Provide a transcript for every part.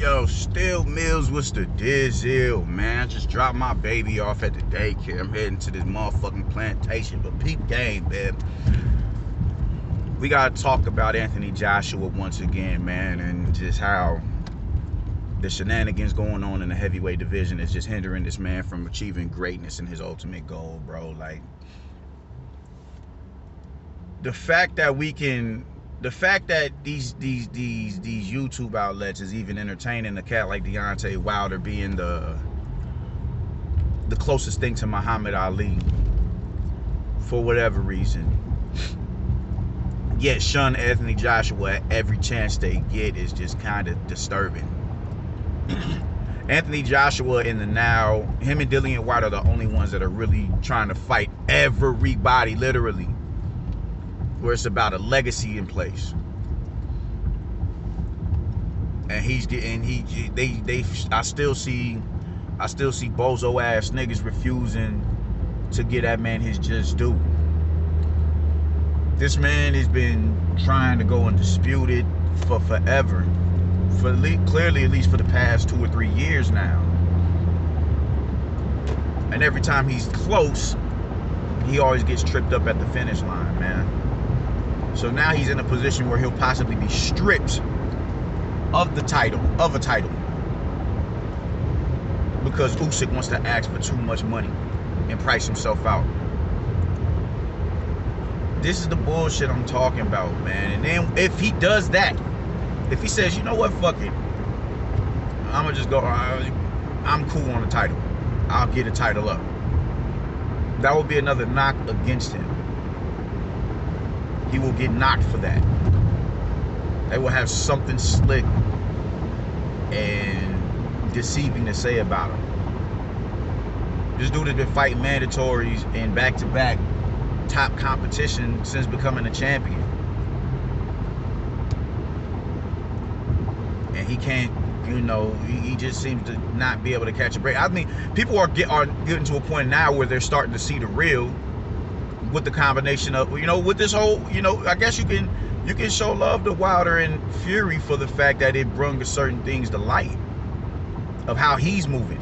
Yo, Still Mills, what's the dizzle, man? I just dropped my baby off at the daycare. I'm heading to this motherfucking plantation, but peep game, man. We gotta talk about Anthony Joshua once again, man, and just how the shenanigans going on in the heavyweight division is just hindering this man from achieving greatness and his ultimate goal, bro. Like, the fact that these YouTube outlets is even entertaining a cat like Deontay Wilder being the closest thing to Muhammad Ali for whatever reason, yet shun Anthony Joshua at every chance they get is just kind of disturbing. Anthony Joshua in the now, him and Dillian White are the only ones that are really trying to fight everybody, literally, where it's about a legacy in place. And I still see bozo ass niggas refusing to give that man his just due. This man has been trying to go undisputed for forever, clearly at least for the past 2 or 3 years now. And every time he's close, he always gets tripped up at the finish line, man. So now he's in a position where he'll possibly be stripped of a title, because Usyk wants to ask for too much money and price himself out. This is the bullshit I'm talking about, man. And then if he does that, if he says, you know what, fuck it, I'm gonna just go, I'm cool on the title, I'll get a title up, that will be another knock against him. He will get knocked for that. They will have something slick and deceiving to say about him. This dude has been fighting mandatories in back-to-back top competition since becoming a champion. And he can't, you know, he just seems to not be able to catch a break. I mean, people are getting to a point now where they're starting to see the real, with the combination of, you know, with this whole, you know, I guess you can show love to Wilder and Fury for the fact that it brung certain things to light of how he's moving.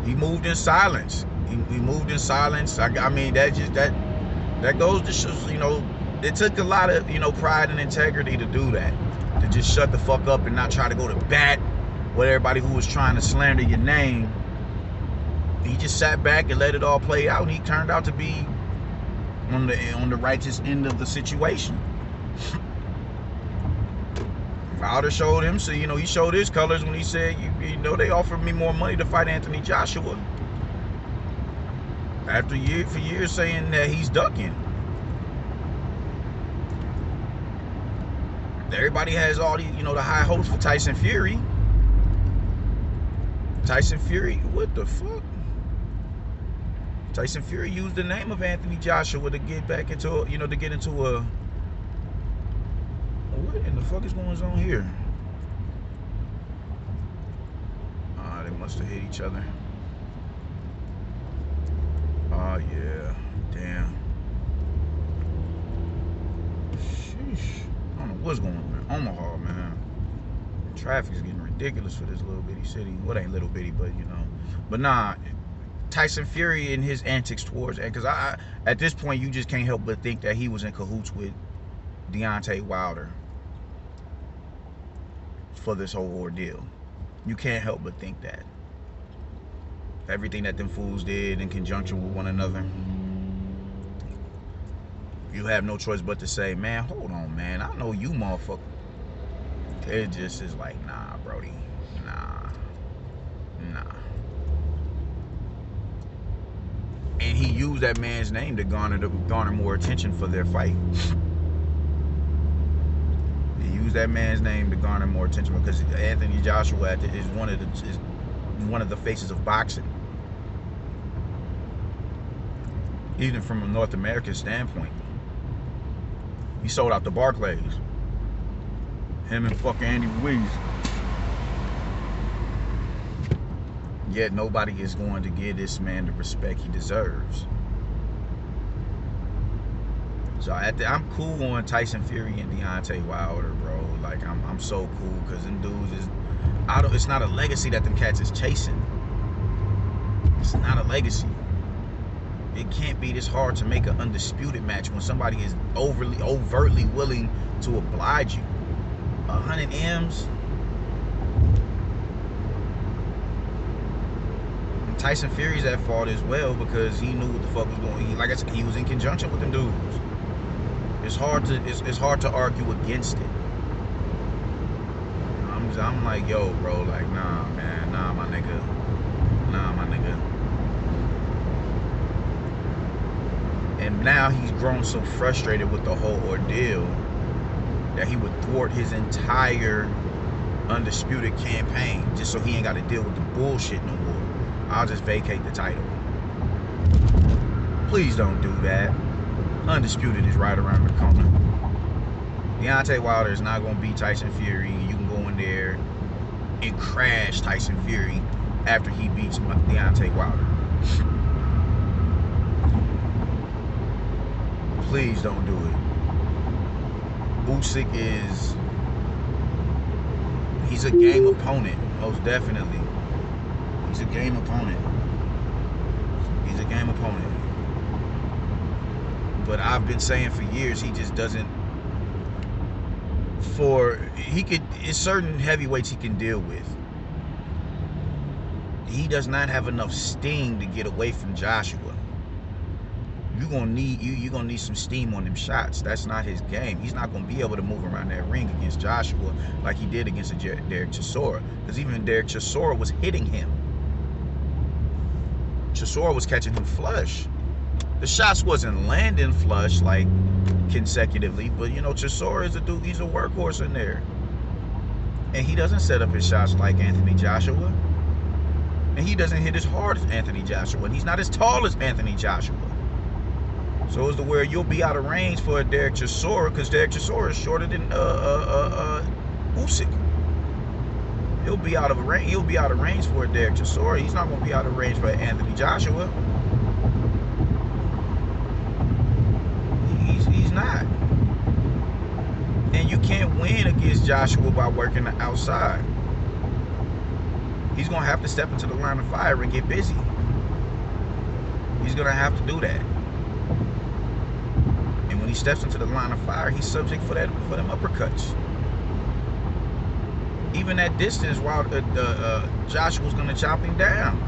He moved in silence. He moved in silence. I mean, that goes to show, you know, it took a lot of, you know, pride and integrity to do that, to just shut the fuck up and not try to go to bat with everybody who was trying to slander your name. He just sat back and let it all play out, and he turned out to be on the righteous end of the situation. Wilder showed him, so, you know, he showed his colors when he said, you know, they offered me more money to fight Anthony Joshua. After for years saying that he's ducking. Everybody has all the, you know, the high hopes for Tyson Fury. Tyson Fury, what the fuck? Tyson Fury used the name of Anthony Joshua to get back into, you know, to get into a, what in the fuck is going on here? They must have hit each other. Oh yeah, damn. Sheesh. I don't know what's going on in Omaha, man. Traffic's getting ridiculous for this little bitty city. Well, it ain't little bitty, but you know. But nah, Tyson Fury and his antics towards, because at this point you just can't help but think that he was in cahoots with Deontay Wilder for this whole ordeal. You can't help but think that. Everything that them fools did in conjunction with one another, you have no choice but to say, man, hold on, man, I know you motherfucker. It just is like, nah, Brody, nah. And he used that man's name to garner more attention for their fight. He used that man's name to garner more attention because Anthony Joshua is one of the faces of boxing, even from a North American standpoint. He sold out the Barclays. Him and fucking Andy Ruiz. Yet nobody is going to give this man the respect he deserves. So I'm cool on Tyson Fury and Deontay Wilder, bro. Like I'm so cool because them dudes is it's not a legacy that them cats is chasing. It's not a legacy. It can't be this hard to make an undisputed match when somebody is overtly willing to oblige you. 100 M's. And Tyson Fury's at fault as well because he knew what the fuck was going on. Like I said, he was in conjunction with them dudes. It's hard to argue against it. I'm like, yo, bro, like, nah, man, nah, my nigga. And now he's grown so frustrated with the whole ordeal that he would thwart his entire undisputed campaign just so he ain't got to deal with the bullshit no more. I'll just vacate the title. Please don't do that. Undisputed is right around the corner. Deontay Wilder is not going to beat Tyson Fury. You can go in there and crash Tyson Fury after he beats Deontay Wilder. Please don't do it. Usyk he's a game opponent, most definitely. He's a game opponent. He's a game opponent. But I've been saying for years, he just doesn't, it's certain heavyweights he can deal with. He does not have enough sting to get away from Joshua. You're gonna need some steam on them shots. That's not his game. He's not gonna be able to move around that ring against Joshua like he did against Derek Chisora. Because even Derek Chisora was hitting him. Chisora was catching him flush. The shots wasn't landing flush like consecutively, but you know, Chisora is a dude, he's a workhorse in there. And he doesn't set up his shots like Anthony Joshua. And he doesn't hit as hard as Anthony Joshua. And he's not as tall as Anthony Joshua. So it's to where you'll be out of range for a Derek Chisora because Derek Chisora is shorter than Usyk. He'll be out of range. He'll be out of range for a Derek Chisora. He's not going to be out of range for Anthony Joshua. He's not. And you can't win against Joshua by working the outside. He's going to have to step into the line of fire and get busy. He's going to have to do that. And when he steps into the line of fire, he's subject for them uppercuts. Even at distance, while Joshua's going to chop him down.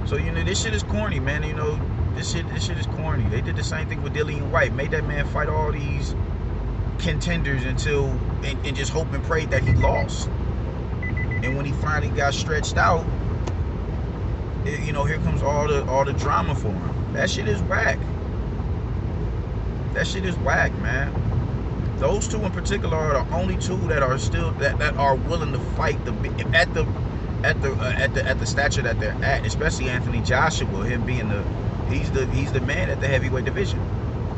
So, you know, this shit is corny, man. You know, this shit is corny. They did the same thing with Dillian White. Made that man fight all these contenders until and just hope and pray that he lost. And when he finally got stretched out, you know, here comes all the drama for him. That shit is whack. That shit is whack, man. Those two in particular are the only two that are still that are willing to fight at the stature that they're at. Especially Anthony Joshua, him being he's the man at the heavyweight division.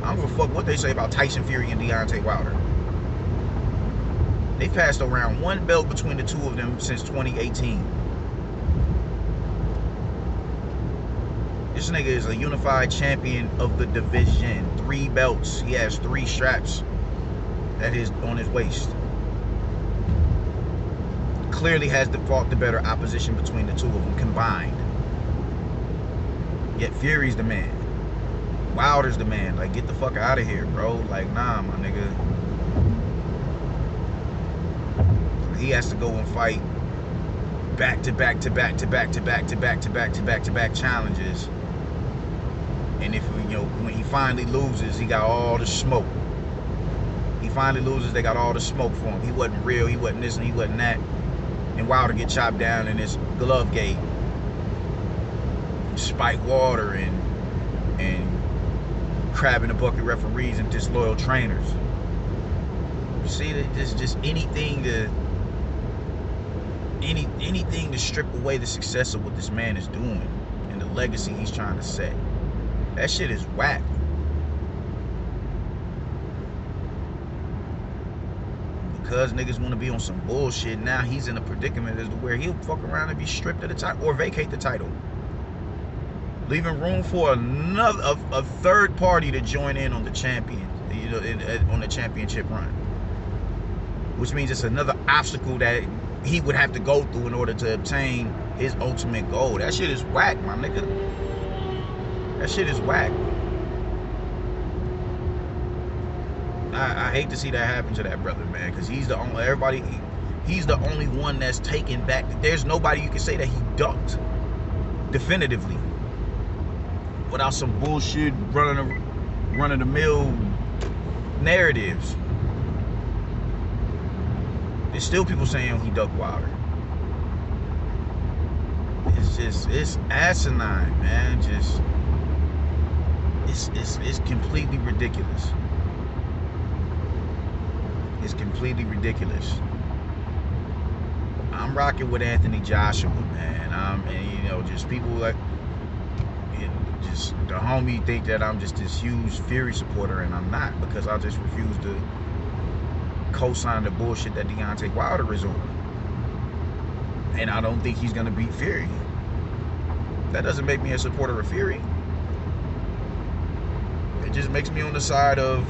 I don't give a fuck what they say about Tyson Fury and Deontay Wilder. They passed around one belt between the two of them since 2018. This nigga is a unified champion of the division. 3 belts. He has 3 straps on his waist. Clearly has the better opposition between the two of them combined. Yet Fury's the man. Wilder's the man. Like, get the fuck out of here, bro. Like, nah, my nigga. He has to go and fight back to back challenges. And if, you know, when he finally loses, he got all the smoke. He finally loses, they got all the smoke for him. He wasn't real, he wasn't this and he wasn't that. And Wilder get chopped down in this glove gate. Spike water and crab in the bucket referees and disloyal trainers. You see, there's just anything to strip away the success of what this man is doing and the legacy he's trying to set. That shit is whack. Because niggas want to be on some bullshit, now he's in a predicament as to where he'll fuck around and be stripped of the title or vacate the title. leaving room for a third party to join in on the champion, on the championship run, which means it's another obstacle that he would have to go through in order to obtain his ultimate goal. That shit is whack, my nigga. That shit is whack. I hate to see that happen to that brother, man, because he's the only he's the only one that's taken back. There's nobody you can say that he ducked definitively without some bullshit running the mill narratives. There's still people saying he ducked Wilder. It's asinine, man. It's completely ridiculous. It's completely ridiculous. I'm rocking with Anthony Joshua, man. And just people like, just the homie think that I'm just this huge Fury supporter, and I'm not, because I just refuse to co-sign the bullshit that Deontay Wilder is on. And I don't think he's gonna beat Fury. That doesn't make me a supporter of Fury. It just makes me on the side of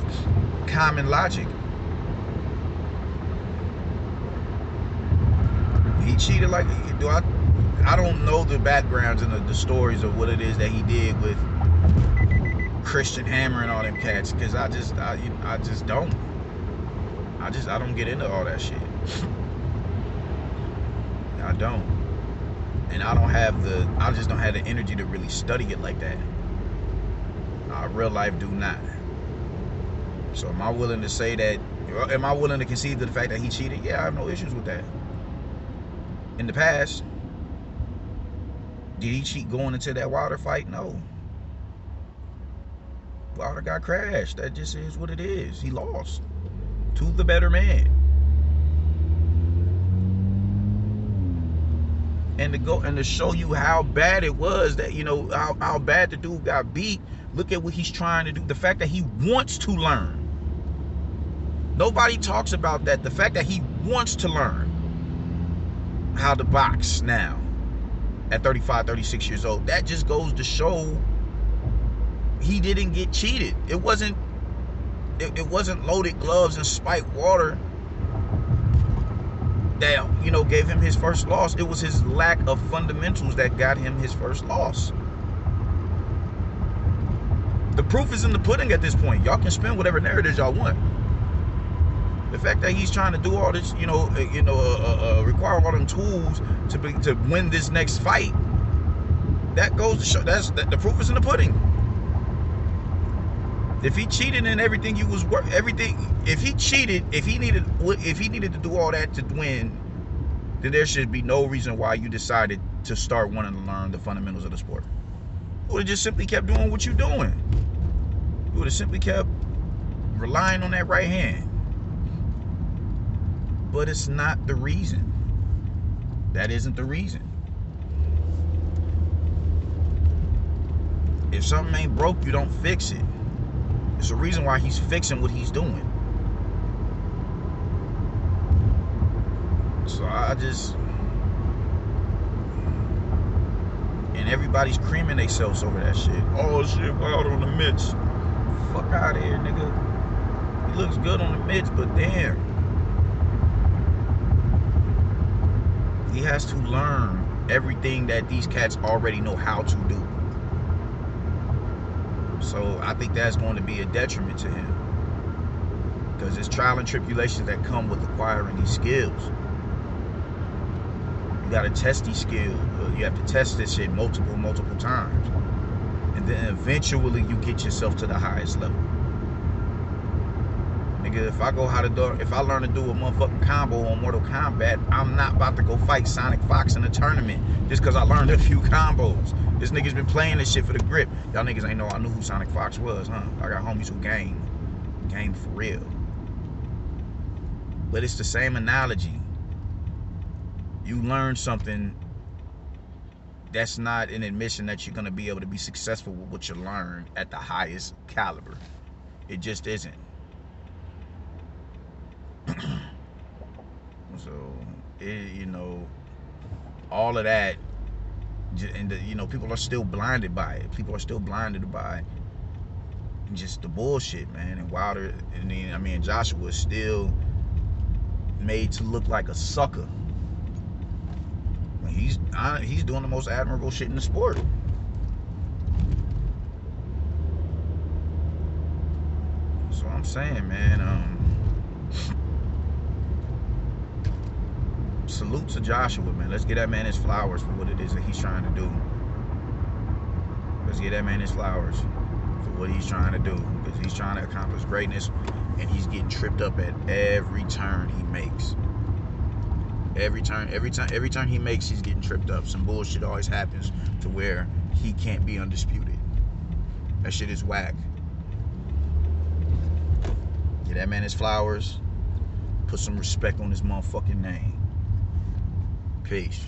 common logic. He cheated like, I don't know the backgrounds and the stories of what it is that he did with Christian Hammer and all them cats, because I just don't. I don't get into all that shit. I don't. And I just don't have the energy to really study it like that. Real life do not. So am I willing to say that, am I willing to concede to the fact that he cheated? Yeah, I have no issues with that. In the past, did he cheat going into that Wilder fight? No. Wilder got crashed. That just is what it is. He lost to the better man. And to show you how bad it was, that how bad the dude got beat. Look at what he's trying to do. The fact that he wants to learn. Nobody talks about that. The fact that he wants to learn how to box now at 35, 36 years old. That just goes to show he didn't get cheated. It wasn't loaded gloves and spiked water that gave him his first loss. It was his lack of fundamentals that got him his first loss. The proof is in the pudding at this point. Y'all can spin whatever narratives y'all want. The fact that he's trying to do all this, require all them tools to win this next fight, that goes to show that the proof is in the pudding. If he cheated in everything, if he cheated, if he needed to do all that to win, then there should be no reason why you decided to start wanting to learn the fundamentals of the sport. You would have just simply kept doing what you're doing. You would have simply kept relying on that right hand. But it's not the reason. That isn't the reason. If something ain't broke, you don't fix it. It's a reason why he's fixing what he's doing. So and everybody's creaming themselves over that shit. Oh shit, Wilder on the mitts. Fuck out of here, nigga. He looks good on the mitts, but damn. He has to learn everything that these cats already know how to do. So I think that's going to be a detriment to him, because it's trial and tribulations that come with acquiring these skills. You got to test these skills. You have to test this shit multiple times, and then eventually you get yourself to the highest level. Nigga, if I learn to do a motherfucking combo on Mortal Kombat, I'm not about to go fight Sonic Fox in a tournament just because I learned a few combos. This nigga's been playing this shit for the grip. Y'all niggas ain't know I knew who Sonic Fox was, huh? I got homies who game for real. But it's the same analogy. You learn something, that's not an admission that you're gonna be able to be successful with what you learn at the highest caliber. It just isn't. So, all of that And people are still blinded by it. People are still blinded by just the bullshit, man. And Wilder, Joshua is still made to look like a sucker. He's doing the most admirable shit in the sport. So I'm saying, man, salute to Joshua, man. Let's get that man his flowers for what it is that he's trying to do. Let's get that man his flowers for what he's trying to do, because he's trying to accomplish greatness, and he's getting tripped up at every turn he makes. Every turn he makes, he's getting tripped up. Some bullshit always happens to where he can't be undisputed. That shit is whack. Get that man his flowers. Put some respect on his motherfucking name. Peace.